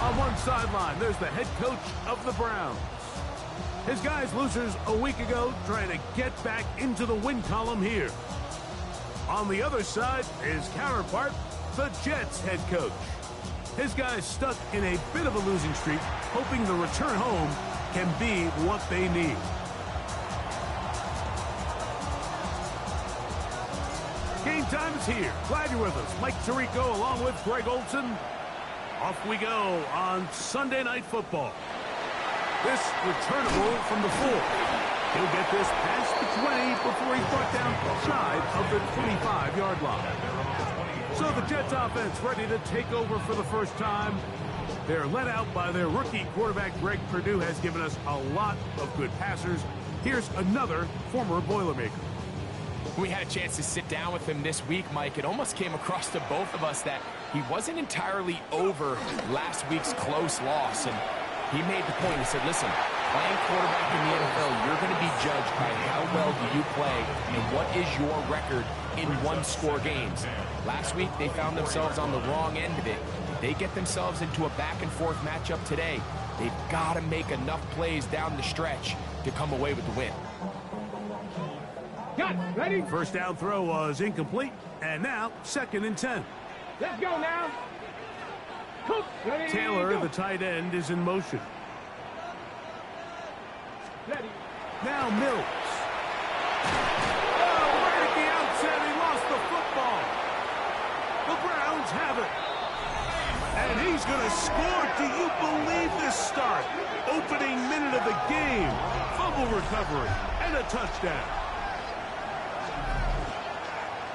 On one sideline, there's the head coach of the Browns. His guys losers a week ago trying to get back into the win column here. On the other side, his counterpart, the Jets head coach. His guys stuck in a bit of a losing streak, hoping the return home can be what they need. Game time is here. Glad you're with us. Mike Tirico along with Greg Olson. Off we go on Sunday Night Football. This returnable from the 4. He'll get this past the 20 before he's brought down shy of the 25-yard line. So the Jets offense ready to take over for the first time. They're led out by their rookie quarterback, Greg Perdue, has given us a lot of good passers. Here's another former Boilermaker. We had a chance to sit down with him this week, Mike. It almost came across to both of us that he wasn't entirely over last week's close loss. And he made the point. He said, listen, playing quarterback in the NFL, you're going to be judged by how well do you play and what is your record in one-score games. Last week, they found themselves on the wrong end of it. They get themselves into a back-and-forth matchup today. They've got to make enough plays down the stretch to come away with the win. Ready? First down throw was incomplete, and now 2nd and 10. Let's go now. Ready, Taylor, the tight end, is in motion. Ready. Now Mills. Oh, right at the outset, he lost the football. The Browns have it. And he's going to score. Do you believe this start? Opening minute of the game. Fumble recovery and a touchdown.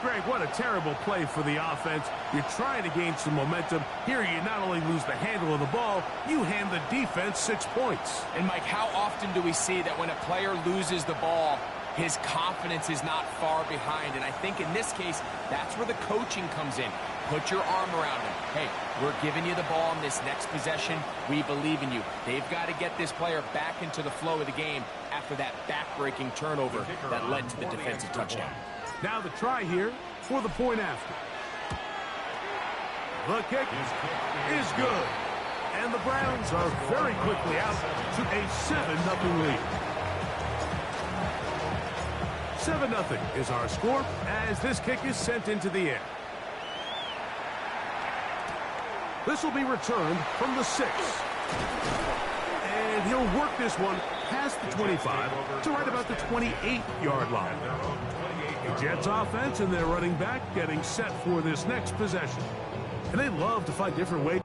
Greg, what a terrible play for the offense. You're trying to gain some momentum. Here you not only lose the handle of the ball, you hand the defense 6 points. And, Mike, how often do we see that when a player loses the ball, his confidence is not far behind? And I think in this case, that's where the coaching comes in. Put your arm around him. Hey, we're giving you the ball in this next possession. We believe in you. They've got to get this player back into the flow of the game after that back-breaking turnover that led to the defensive touchdown. Now the try here for the point after. The kick is good. And the Browns are very quickly out to a 7-0 lead. 7-0 is our score as this kick is sent into the air. This will be returned from the 6. And he'll work this one past the 25 to right about the 28-yard line. The Jets offense and their running back getting set for this next possession. And they love to find different ways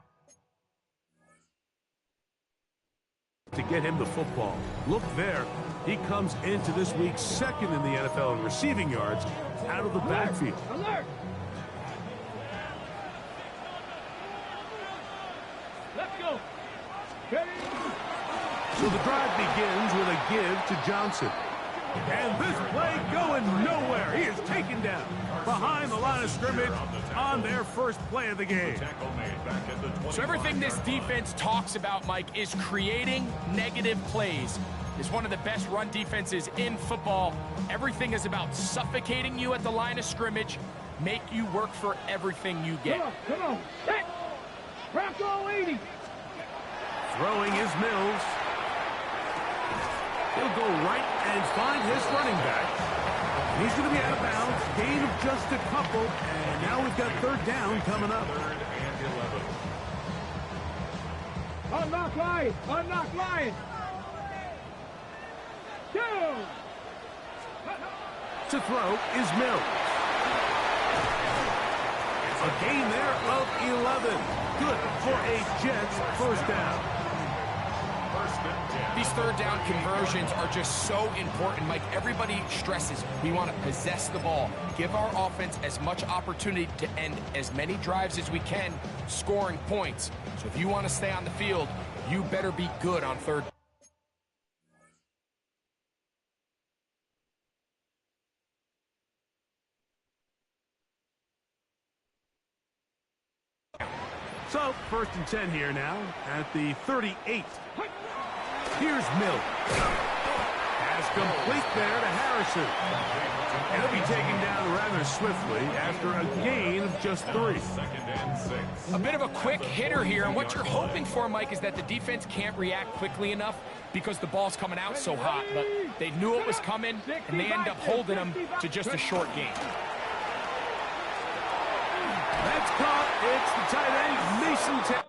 to get him the football. Look there. He comes into this week's 2nd in the NFL in receiving yards out of the backfield. Alert! Let's go. Ready? So the drive begins with a give to Johnson. And this play going nowhere. He is taken down behind the line of scrimmage on their first play of the game. So everything this defense talks about, Mike, is creating negative plays. It's one of the best run defenses in football. Everything is about suffocating you at the line of scrimmage, make you work for everything you get. Come on. Hey. Bronco 80. Throwing is Mills. He'll go right and find his running back. He's going to be out of bounds. Gain of just a couple. And now we've got 3rd down coming up. 3rd and 11. Unlock line. Unlock line. Go. To throw is Mills. A gain there of 11. Good for a Jets first down. These 3rd down conversions are just so important, Mike. Everybody stresses we want to possess the ball, give our offense as much opportunity to end as many drives as we can, scoring points. So if you want to stay on the field, you better be good on 3rd. So, 1st and 10 here now at the 38. Here's Mills. Pass complete there to Harrison. And he'll be taken down rather swiftly after a gain of just 3. A bit of a quick hitter here, and what you're hoping for, Mike, is that the defense can't react quickly enough because the ball's coming out so hot. But they knew it was coming, and they end up holding them to just a short gain. That's caught. It's the tight end, Mason Taylor.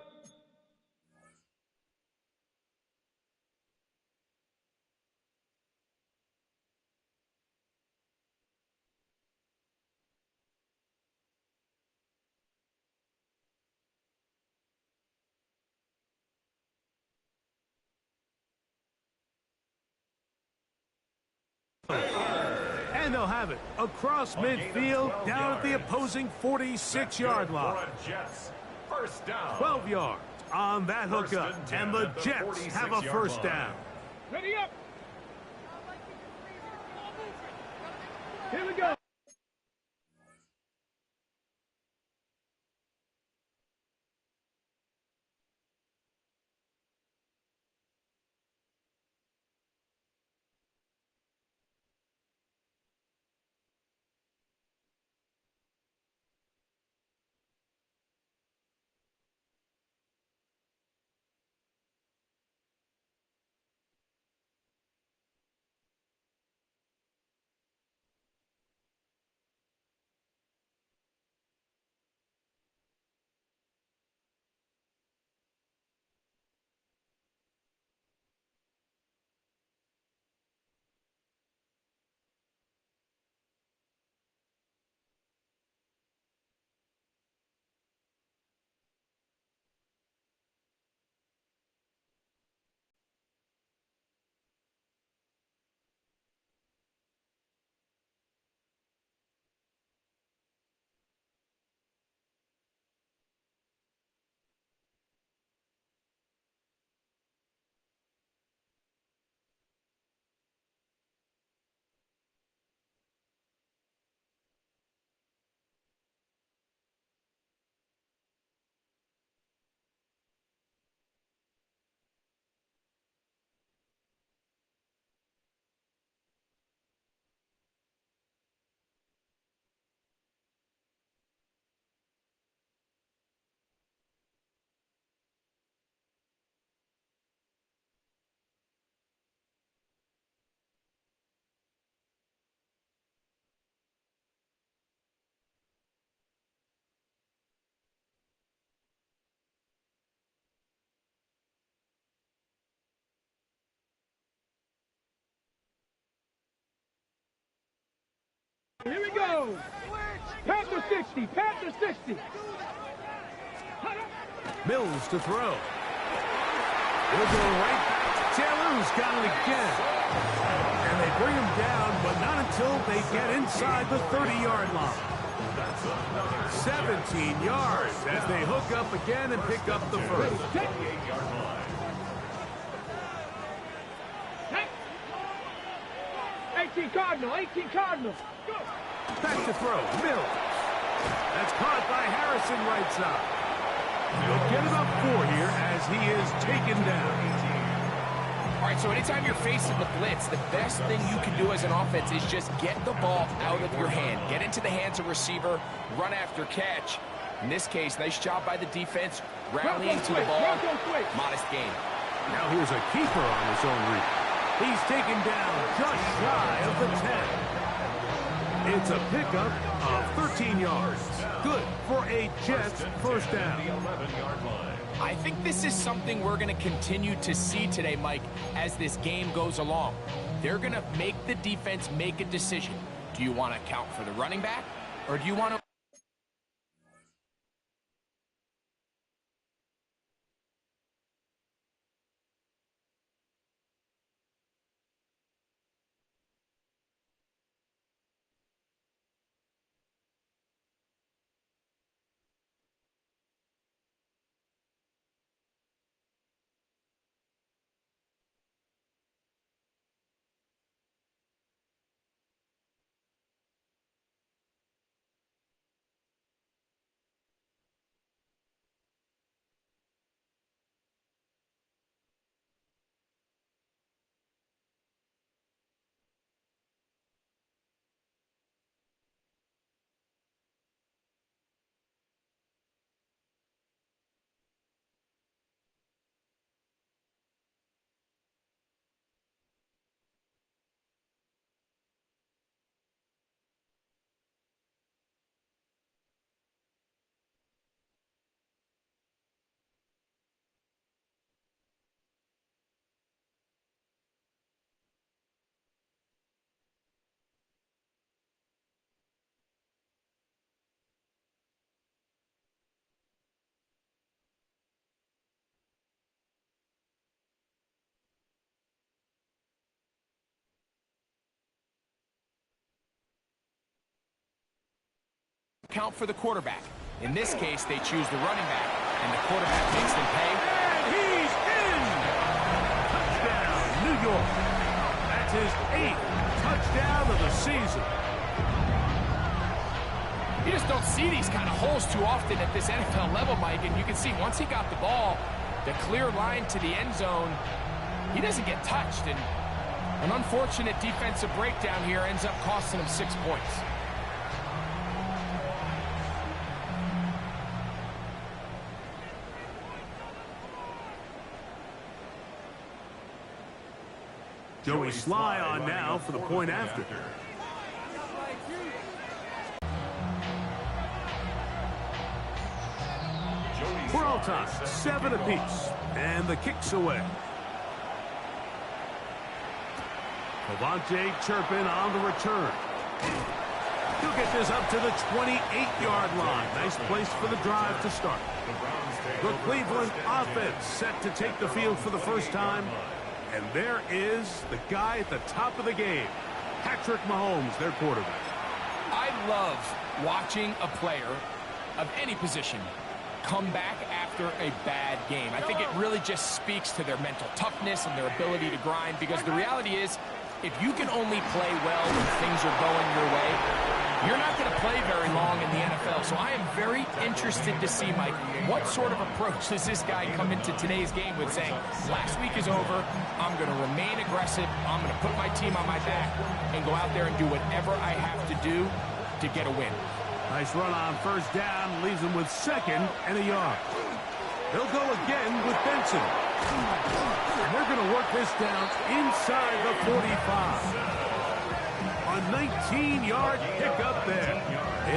And they'll have it across midfield, down at the opposing 46-yard line. 12 yards on that hookup, and the Jets have a first down. Ready up. Here we go. Here we go. Panther 60. Panther 60. Mills to throw. He'll go right back to Taylor, who's got it again. And they bring him down, but not until they get inside the 30-yard line. 17 yards as they hook up again and pick up the first. 18 Cardinal. 18 Cardinal. Go. Back to throw. Mills. That's caught by Harrison right side. He'll get it up 4 here as he is taken down. All right, so anytime you're facing the blitz, the best thing you can do as an offense is just get the ball out of your hand. Get into the hands of receiver, run after catch. In this case, nice job by the defense, rallying to the ball. Modest gain. Now here's a keeper on his own read. He's taken down just shy of the 10. It's a pickup of 13 yards. Good for a Jets first down. I think this is something we're going to continue to see today, Mike, as this game goes along. They're going to make the defense make a decision. Do you want to account for the running back, or do you want to... count for the quarterback. In this case, they choose the running back, and the quarterback makes them pay. And he's in! Touchdown, New York. That's his 8th touchdown of the season. You just don't see these kind of holes too often at this NFL level, Mike, and you can see once he got the ball, the clear line to the end zone, he doesn't get touched, and an unfortunate defensive breakdown here ends up costing him 6 points. Joey Sly on now for the point after. We're all tied, 7 apiece, and the kick's away. Cavante Turpin on the return. He'll get this up to the 28-yard line. Nice place for the drive to start. The Cleveland offense set to take the field for the first time. And there is the guy at the top of the game, Patrick Mahomes, their quarterback. I love watching a player of any position come back after a bad game. I think it really just speaks to their mental toughness and their ability to grind, because the reality is, if you can only play well when things are going your way, you're not going to play very long in the NFL. So I am very interested to see, Mike, what sort of approach does this guy come into today's game with, saying, last week is over, I'm going to remain aggressive, I'm going to put my team on my back and go out there and do whatever I have to do to get a win. Nice run on first down, leaves him with 2nd and a yard. He'll go again with Benson. And they're going to work this down inside the 45. A 19-yard pickup there.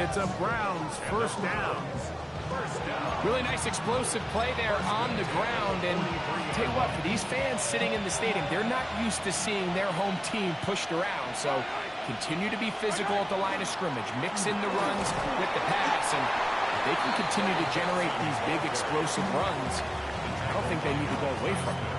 It's a Browns first down. Really nice explosive play there on the ground. And I'll tell you what, for these fans sitting in the stadium, they're not used to seeing their home team pushed around. So continue to be physical at the line of scrimmage. Mix in the runs with the pass. And if they can continue to generate these big explosive runs, I don't think they need to go away from it.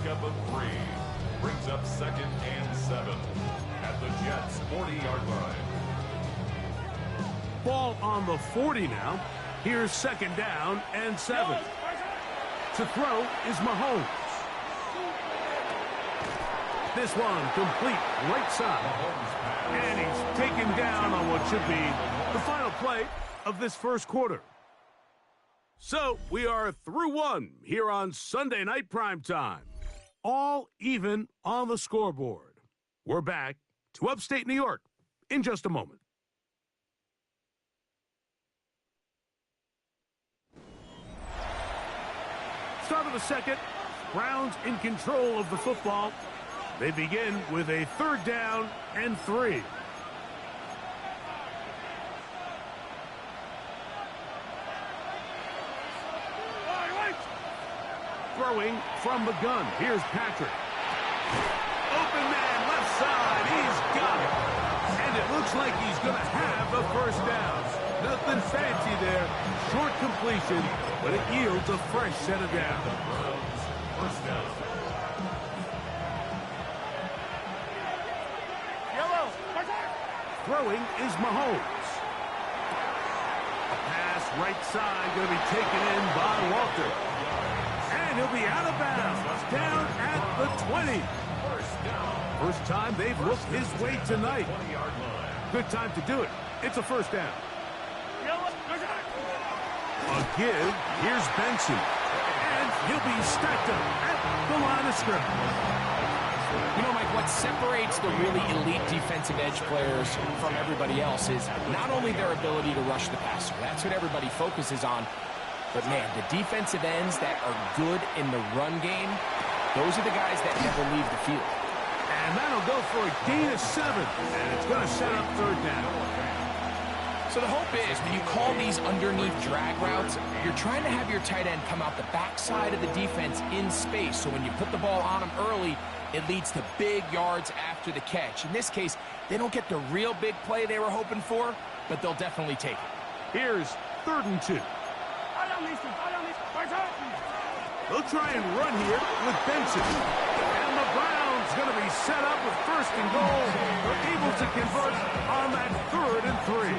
Up of 3 brings up 2nd and 7 at the Jets' 40-yard line. Ball on the 40 now. Here's 2nd down and 7. To throw is Mahomes. This one complete right side. And he's taken down on what should be the final play of this first quarter. So we are through 1 here on Sunday Night Primetime. All even on the scoreboard. We're back to upstate New York in just a moment. Start of the second. Browns in control of the football. They begin with a 3rd down and 3. Throwing from the gun. Here's Patrick. Open man, left side. He's got it. And it looks like he's going to have the first down. Nothing fancy there. Short completion, but it yields a fresh set of downs. First down. Throwing is Mahomes. A pass right side going to be taken in by Walter. And he'll be out of bounds. Down at the 20. First time they've looked his way tonight. Good time to do it. It's a first down. A give. Here's Benson. And he'll be stacked up at the line of scrimmage. You know, Mike, what separates the really elite defensive edge players from everybody else is not only their ability to rush the passer. That's what everybody focuses on. But, man, the defensive ends that are good in the run game, those are the guys that never leave the field. And that'll go for a gain of 7. And it's going to set up third down. So the hope is when you call these underneath drag routes, you're trying to have your tight end come out the backside of the defense in space. So when you put the ball on him early, it leads to big yards after the catch. In this case, they don't get the real big play they were hoping for, but they'll definitely take it. Here's 3rd and 2. They'll try and run here with Benson. And the Browns going to be set up with 1st and goal. They're able to convert on that 3rd and 3.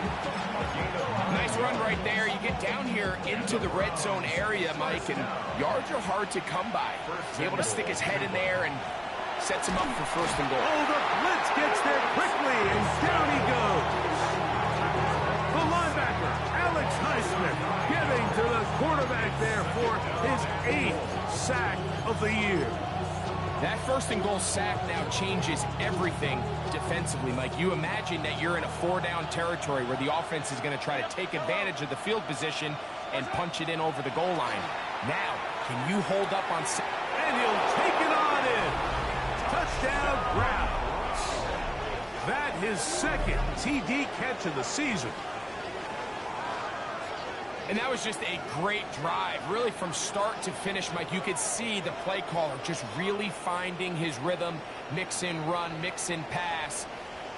Nice run right there. You get down here into the red zone area, Mike, and yards are hard to come by. He's able to stick his head in there and sets him up for 1st and goal. Oh, the blitz gets there quickly, and down he goes. The linebacker, Alex Highsmith, getting to the quarterback there for his 8th sack of the year. That 1st and goal sack now changes everything defensively, Mike. You imagine that you're in a 4-down territory where the offense is going to try to take advantage of the field position and punch it in over the goal line. Now, can you hold up on... And he'll take it on in. Touchdown, Browns. That his 2nd TD catch of the season. And that was just a great drive. Really, from start to finish, Mike, you could see the play caller just really finding his rhythm, mix in run, mix in pass.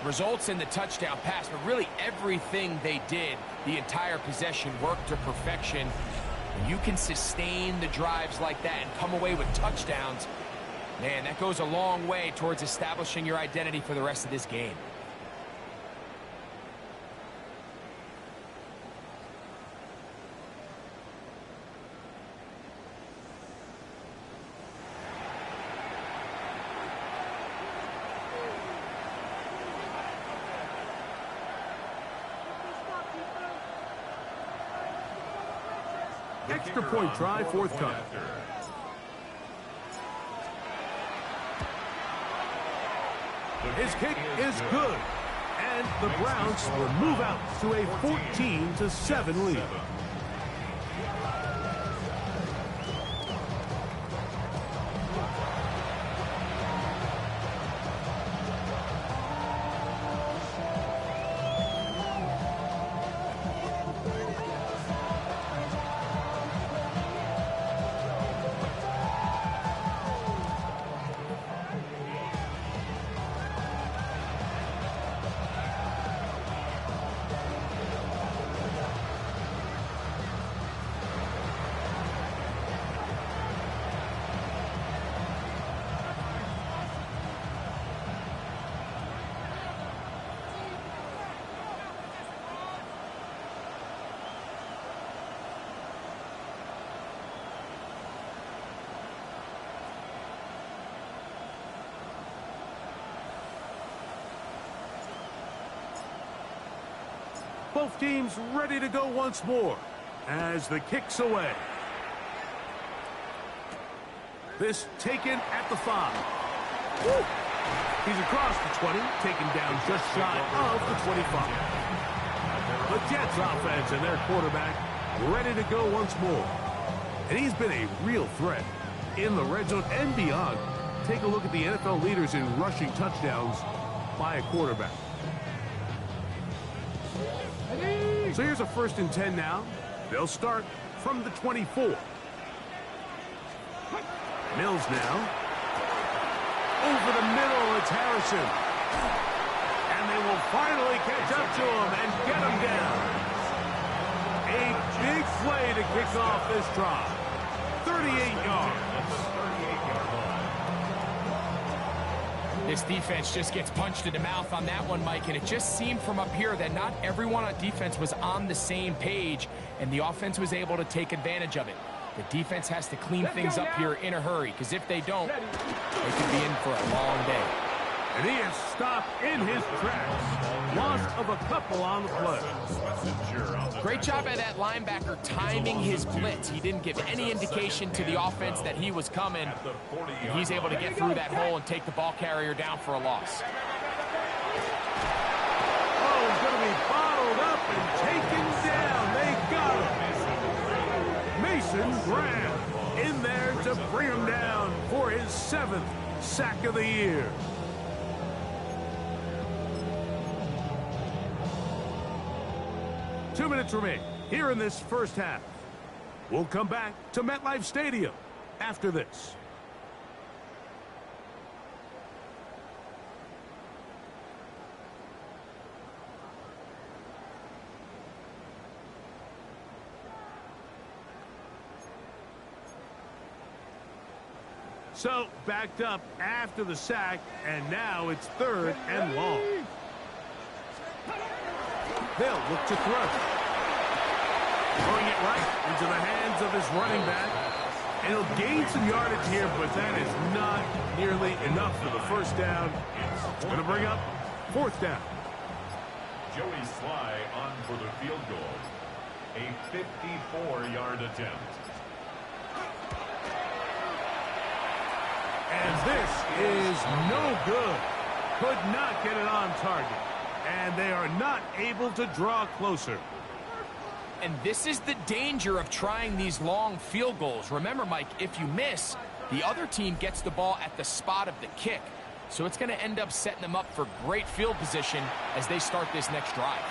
Results in the touchdown pass, but really everything they did, the entire possession, worked to perfection. When you can sustain the drives like that and come away with touchdowns, man, that goes a long way towards establishing your identity for the rest of this game. Extra point try forthcoming. His kick is good. And the Browns will move out to a 14-7 lead. Both teams ready to go once more as the kick's away. This taken at the 5. Woo! He's across the 20, taken down just shy of the 25. The Jets offense and their quarterback ready to go once more. And he's been a real threat in the red zone and beyond. Take a look at the NFL leaders in rushing touchdowns by a quarterback. So here's a 1st and 10 now. They'll start from the 24. Mills now. Over the middle, it's Harrison. And they will finally catch up to him and get him down. A big play to kick off this drive. 38 yards. This defense just gets punched in the mouth on that one, Mike, and it just seemed from up here that not everyone on defense was on the same page, and the offense was able to take advantage of it. The defense has to clean things up here in a hurry, because if they don't, they could be in for a long day. And he is stopped in his tracks. Loss of a couple on the play. Great job by that linebacker timing his blitz. He didn't give any indication to the offense that he was coming. And he's able to get through that hole and take the ball carrier down for a loss. Oh, he's going to be bottled up and taken down. They got him. Mason Graham in there to bring him down for his 7th sack of the year. Two minutes remain here in this first half. We'll come back to MetLife Stadium after this. So, backed up after the sack, and now it's 3rd and long. They'll look to throw. Throwing it right into the hands of his running back. And he'll gain some yardage here, but that is not nearly enough for the first down. It's going to bring up 4th down. Joey Sly on for the field goal. A 54-yard attempt. And this is no good. Could not get it on target. And they are not able to draw closer. And this is the danger of trying these long field goals. Remember, Mike, if you miss, the other team gets the ball at the spot of the kick. So it's going to end up setting them up for great field position as they start this next drive.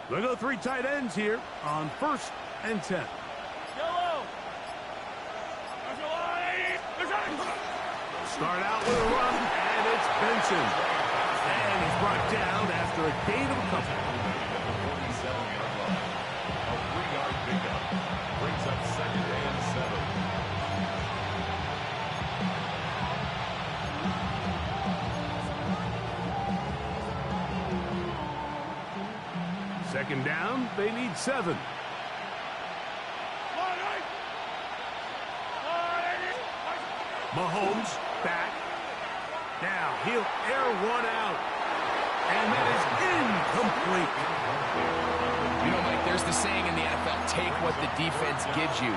They go 3 tight ends here on 1st and 10. Start out with a run, and it's Benson. And he's brought down after a gain of a couple. 47-yard line. A 3-yard pickup. Brings up 2nd and 7. 2nd down, they need 7. Mahomes back. Now he'll air one out. And that is incomplete. You know, Mike, there's the saying in the NFL, take what the defense gives you.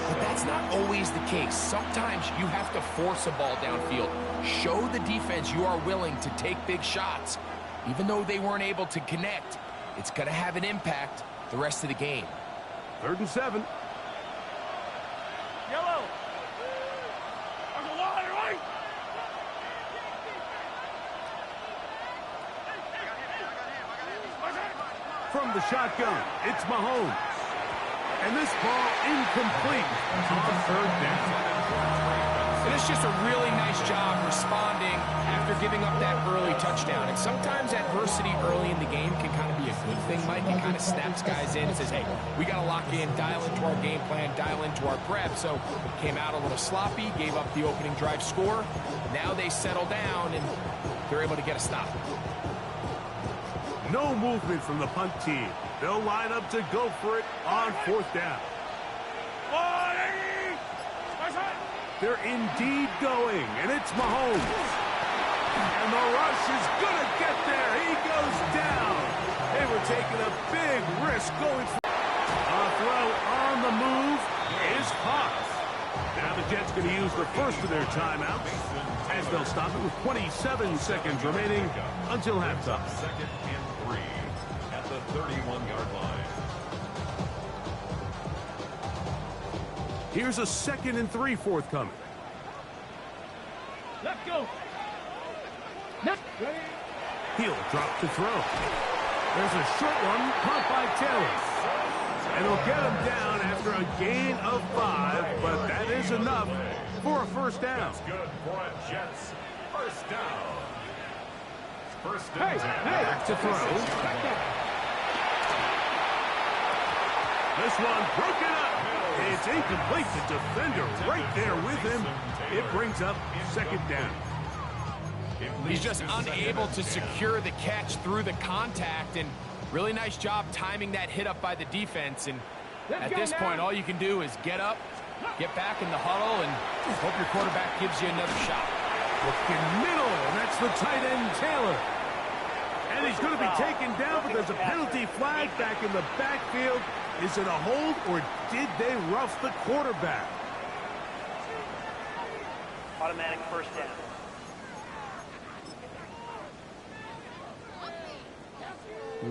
But that's not always the case. Sometimes you have to force a ball downfield. Show the defense you are willing to take big shots. Even though they weren't able to connect, it's going to have an impact the rest of the game. 3rd and 7. Yellow. From the shotgun, it's Mahomes. And this ball incomplete on 3rd down. And it's just a really nice job responding after giving up that early touchdown. And sometimes adversity early in the game can kind of be a good thing, Mike. It kind of snaps guys in and says, hey, we got to lock in, dial into our game plan, dial into our prep. So came out a little sloppy, gave up the opening drive score. Now they settle down, and they're able to get a stop. No movement from the punt team. They'll line up to go for it on 4th down. They're indeed going, and it's Mahomes. And the rush is going to get there. He goes down. They were taking a big risk going for a throw on the move is Hawks. Now the Jets going to use the first of their timeouts as they'll stop it with 27 seconds remaining until halftime. Second and 3 at the 31-yard line. Here's a 2nd and 3 forthcoming. Let's go. Let's ready. He'll drop to throw. There's a short one caught by Taylor. And he'll get him down after a gain of 5, but that is enough for a first down. That's good for a Jets first down. First Hey, and 10. Back to throw. Back down. This one broken up. It's incomplete. The defender right there with him. It brings up 2nd down. He's just unable to secure the catch through the contact, and really nice job timing that hit up by the defense. And at this point, all you can do is get up, get back in the huddle, and hope your quarterback gives you another shot. Looking middle, and that's the tight end, Taylor. And he's going to be taken down, but there's a penalty flag back in the backfield. Is it a hold, or did they rough the quarterback? Automatic first down.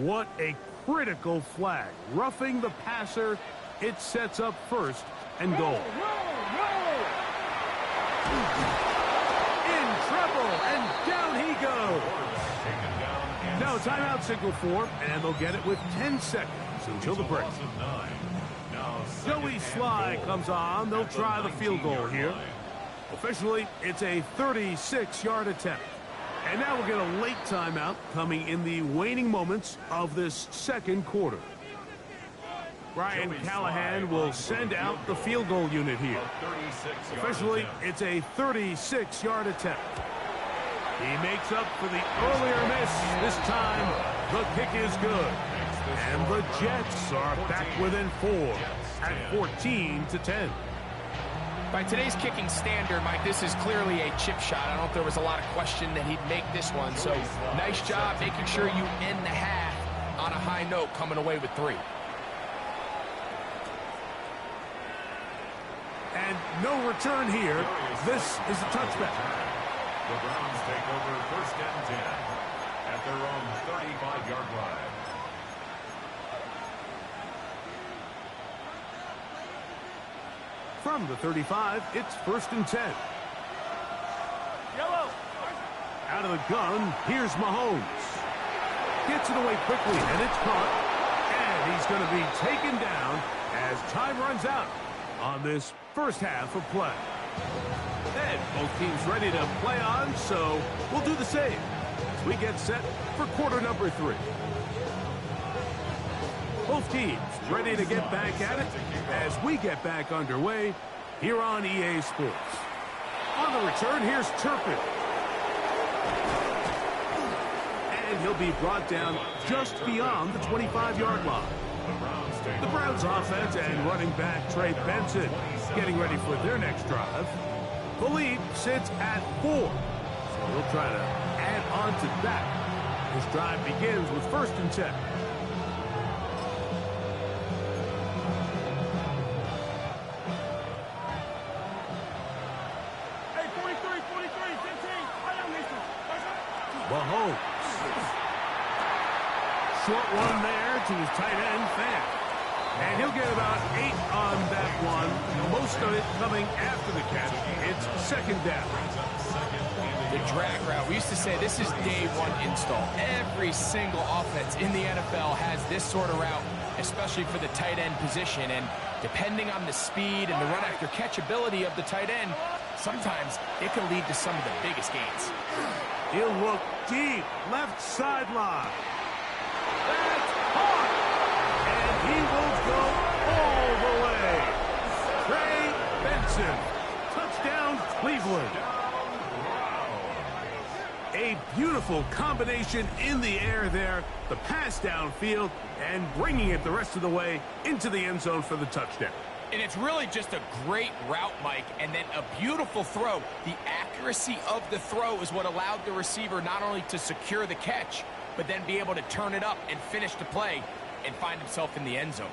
What a critical flag. Roughing the passer, it sets up 1st and goal. In trouble, and down he goes. Now timeout signal for, and they'll get it with 10 seconds until the break. Joey Sly comes on. They'll try the field goal here. Officially, it's a 36-yard attempt. And now we'll get a late timeout coming in the waning moments of this 2nd quarter. Brian Callahan will send out the field goal unit here. Officially, it's a 36-yard attempt. He makes up for the earlier miss. This time, the kick is good. And the Jets are back within 4 at 14-10. By today's kicking standard, Mike, this is clearly a chip shot. I don't know if there was a lot of question that he'd make this one. So nice job making sure you end the half on a high note, coming away with 3. And no return here. This is a touchback. The Browns take over 1st and 10 at their own 35-yard line. From the 35, it's 1st and 10. Yellow. Out of the gun, here's Mahomes. Gets it away quickly, and it's caught. And he's going to be taken down as time runs out on this first half of play. And both teams ready to play on, so we'll do the same as we get set for quarter number 3. Both teams ready to get back at it as we get back underway here on EA Sports. On the return, here's Turpin. And he'll be brought down just beyond the 25-yard line. The Browns offense and running back Trey Benson getting ready for their next drive. The lead sits at 4. So we'll try to add on to that. This drive begins with 1st and 10. Mahomes. Short one there to his tight end, Fan. And he'll get about 8 on that one. Most of it coming after the catch. It's 2nd down. The drag route. We used to say this is day 1 install. Every single offense in the NFL has this sort of route, especially for the tight end position. And depending on the speed and the run after catch ability of the tight end, sometimes it can lead to some of the biggest gains. He'll look deep, left sideline. That's hard. And he will go all the way. Trey Benson. Touchdown, Cleveland. A beautiful combination in the air there. The pass downfield and bringing it the rest of the way into the end zone for the touchdown. And it's really just a great route, Mike, and then a beautiful throw. The accuracy of the throw is what allowed the receiver not only to secure the catch, but then be able to turn it up and finish the play and find himself in the end zone.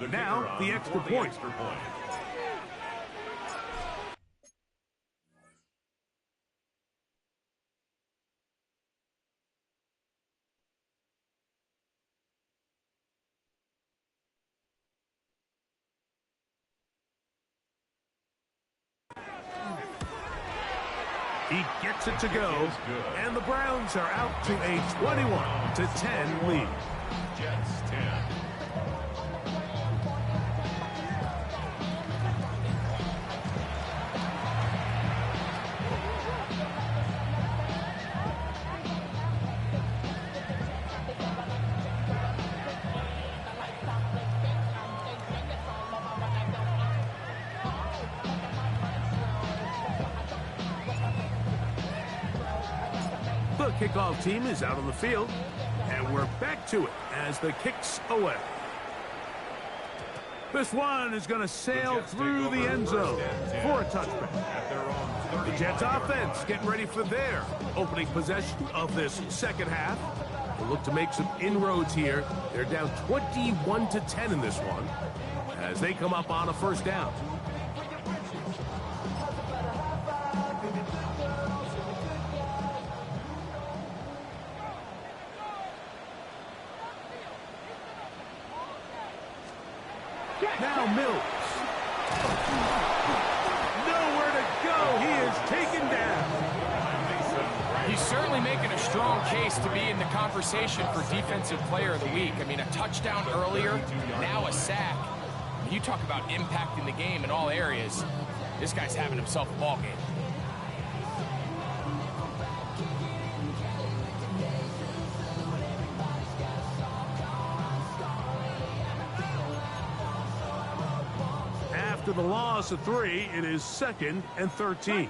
Now, the extra point. He gets it to go, and the Browns are out to a 21-10 lead. Jets 10. The kickoff team is out on the field, and we're back to it as the kick's away. This one is going to sail through the end zone for a touchback. The Jets offense getting ready for their opening possession of this second half. They'll look to make some inroads here. They're down 21-10 in this one as they come up on a first down. Now Mills. Nowhere to go. He is taken down. He's certainly making a strong case to be in the conversation for Defensive Player of the Week. I mean, a touchdown earlier, now a sack. You talk about impacting the game in all areas. This guy's having himself a ball game. After the loss of 3, it is 2nd and 13.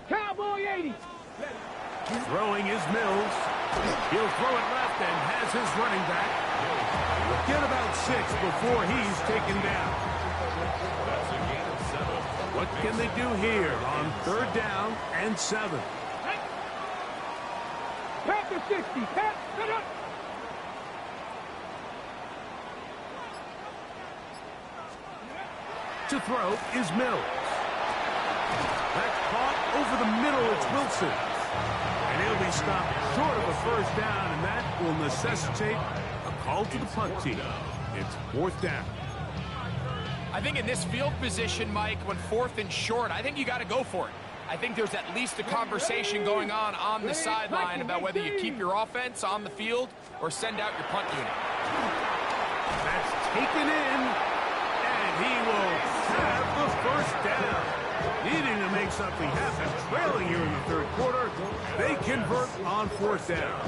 Cowboy 80. Throwing is Mills. He'll throw it left and has his running back. Get about 6 before he's taken down. That's a gain of 7. What can they do here on 3rd down and 7? Pat to 60. Pat, sit up. To throw is Mills. That's caught over the middle. It's Wilson. And he'll be stopped short of a first down, and that will necessitate a call to the punt team. It's 4th down. I think in this field position, Mike, when 4th and short, I think you got to go for it. I think there's at least a conversation going on the sideline about whether you keep your offense on the field or send out your punt unit. That's taken in, and he will have the first down. Needing to make something happen, trailing here in the 3rd quarter, they convert on 4th down.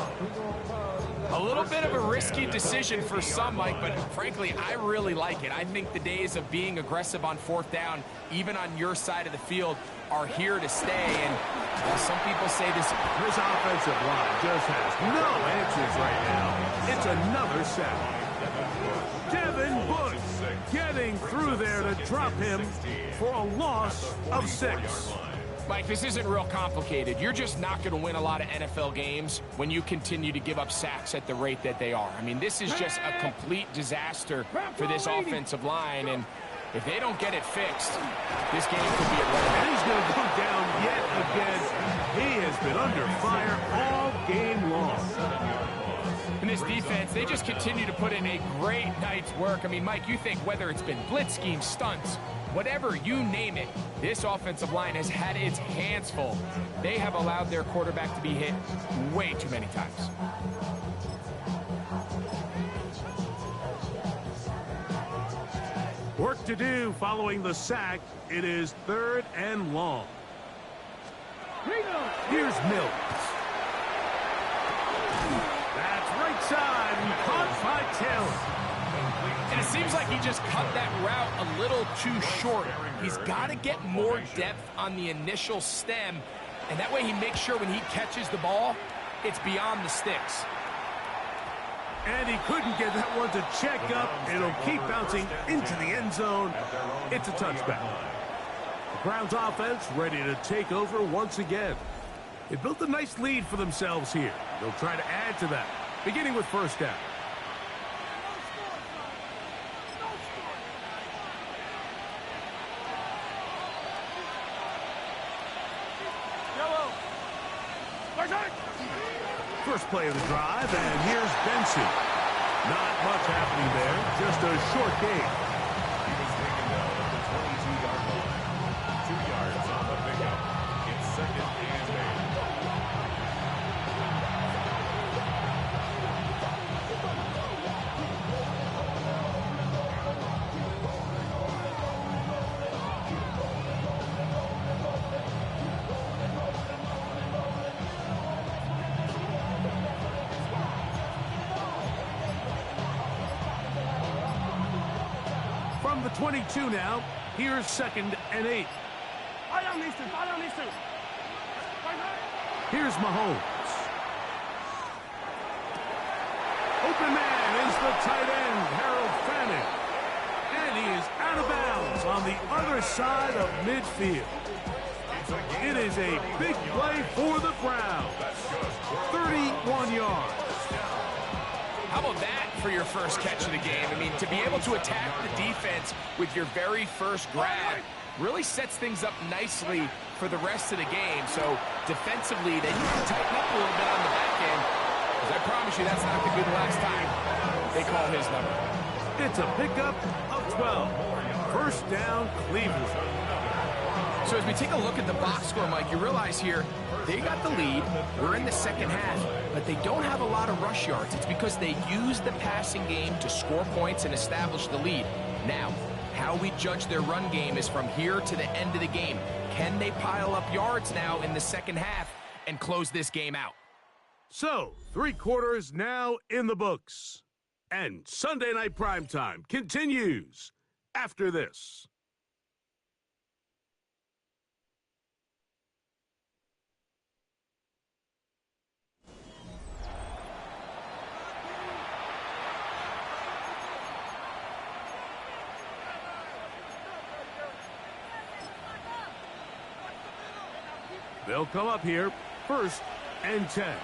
A little little bit of a risky decision for some, Mike, but frankly, I really like it. I think the days of being aggressive on fourth down, even on your side of the field, are here to stay. And some people say this offensive line just has no answers right now. It's another sack. Devin Bush getting through there to drop him for a loss of 6. Mike, this isn't real complicated. You're just not going to win a lot of NFL games when you continue to give up sacks at the rate that they are. I mean, this is just a complete disaster for this offensive line, and if they don't get it fixed, this game could be a win. And he's going to go down yet again. He has been under fire all game long. And this defense, they just continue to put in a great night's work. I mean, Mike, you think whether it's been blitz schemes, stunts, whatever, you name it, this offensive line has had its hands full. They have allowed their quarterback to be hit way too many times. Work to do following the sack. It is 3rd and long. Here's Mills. That's right side and caught by Taylor. And it seems like he just cut that route a little too short. He's got to get more depth on the initial stem, and that way he makes sure when he catches the ball, it's beyond the sticks. And he couldn't get that one to check up. It'll keep bouncing into the end zone. It's a touchback. The Browns offense ready to take over once again. They built a nice lead for themselves here. They'll try to add to that, beginning with first down. First play of the drive, and here's Benson. Not much happening there, just a short game. He was taken down at the 22-yard line. 2 yards on the pickup. It's 2nd and 8. From the 22 now, here's 2nd and 8. Here's Mahomes. Open man is the tight end, Harold Fanning. And he is out of bounds on the other side of midfield. It is a big play for the Browns. 31 yards. How about that for your first catch of the game? I mean, to be able to attack the defense with your very first grab really sets things up nicely for the rest of the game. So defensively, they need to tighten up a little bit on the back end, because I promise you that's not going to be the last time they call his number. It's a pickup of 12. First down, Cleveland. So as we take a look at the box score, Mike, you realize here they got the lead. We're in the second half, but they don't have a lot of rush yards. It's because they use the passing game to score points and establish the lead. Now, how we judge their run game is from here to the end of the game. Can they pile up yards now in the second half and close this game out? So, 3 quarters now in the books. And Sunday Night Primetime continues after this. They'll come up here, 1st and 10.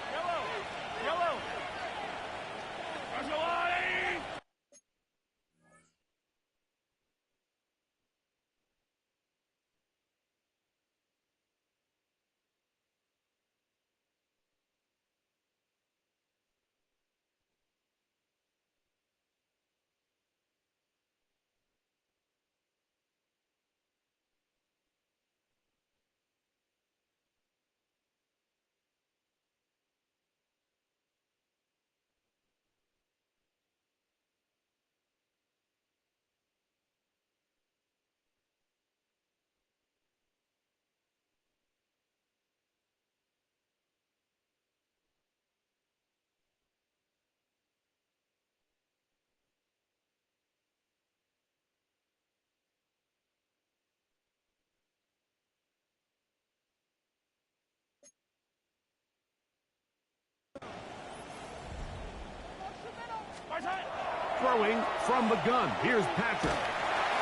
throwing from the gun. Here's Patrick.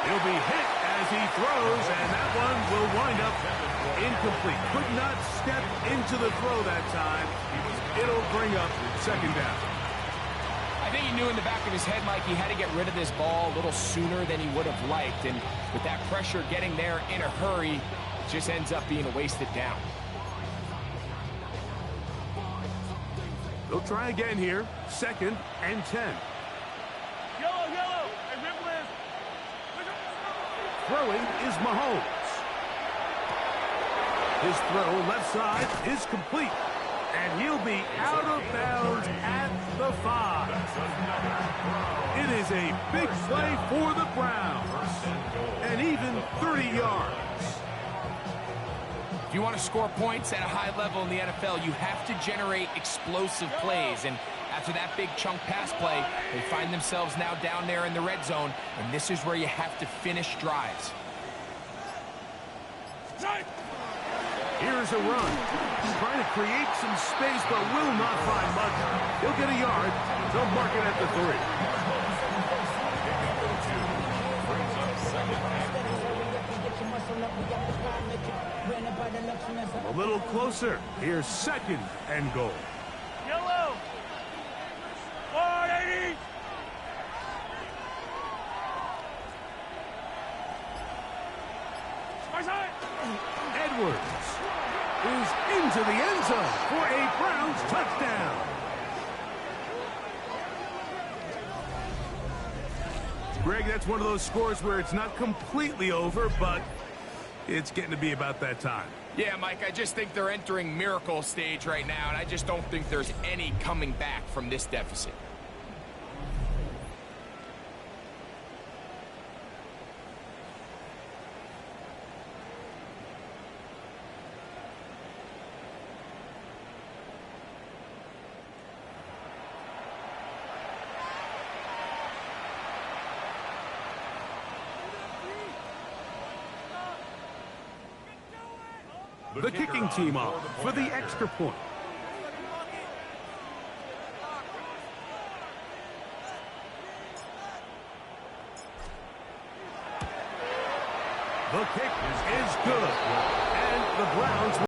He'll be hit as he throws, and that one will wind up incomplete. Could not step into the throw that time. It'll bring up second down. I think he knew in the back of his head, Mike, he had to get rid of this ball a little sooner than he would have liked. And with that pressure getting there in a hurry, it just ends up being a wasted down. They'll try again here. 2nd and 10. Yellow, yellow. Hey, Ripple is. Throwing is Mahomes. His throw left side is complete. And he'll be out of bounds at the 5. It is a big play for the Browns. And even 30 yards. If you want to score points at a high level in the NFL, you have to generate explosive plays. And after that big chunk pass play, they find themselves now down there in the red zone. And this is where you have to finish drives. Here's a run. Trying to create some space, but will not find much. He'll get a yard. They'll mark it at the 3. A little closer. Here's 2nd and goal. Yellow. 180. Edwards is into the end zone for a Browns touchdown. Greg, that's one of those scores where it's not completely over, but it's getting to be about that time. Yeah, Mike, I just think they're entering miracle stage right now, and I just don't think there's any coming back from this deficit. The kicking team off for the extra point. The kick is good, and the Browns